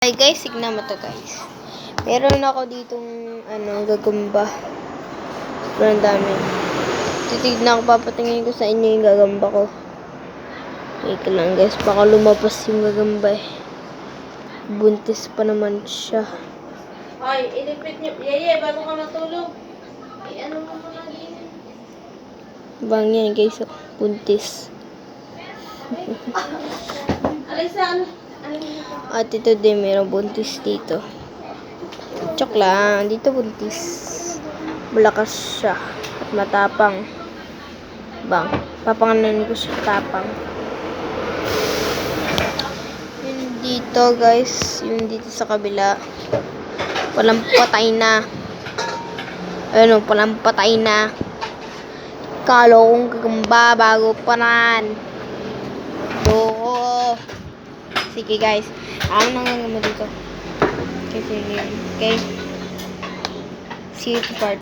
Ay guys, tignan mo to guys. Meron ako ditong gagamba. Sobrang dami. Titignan ko, papatingin ko sa inyo yung gagamba ko. Wait lang guys, baka lumabas yung gagamba eh. Buntis pa naman siya. Ay, ilipit niyo. Yeye, bago ka matulog. Ano mo muna din. Bang yan guys, buntis. Alisa, ano? At ito din, mayroong buntis dito. Chok lang, dito buntis. Malakas siya. At matapang. Bang, papangalan ko siya tapang. Yun dito guys, yun dito sa kabila. Walang patay na. Ayun, walang patay na. Kalo kong gagamba bago pa nan. Oo. Sige guys, ano nang gagamba dito? Okay, sige. Okay. See you to part.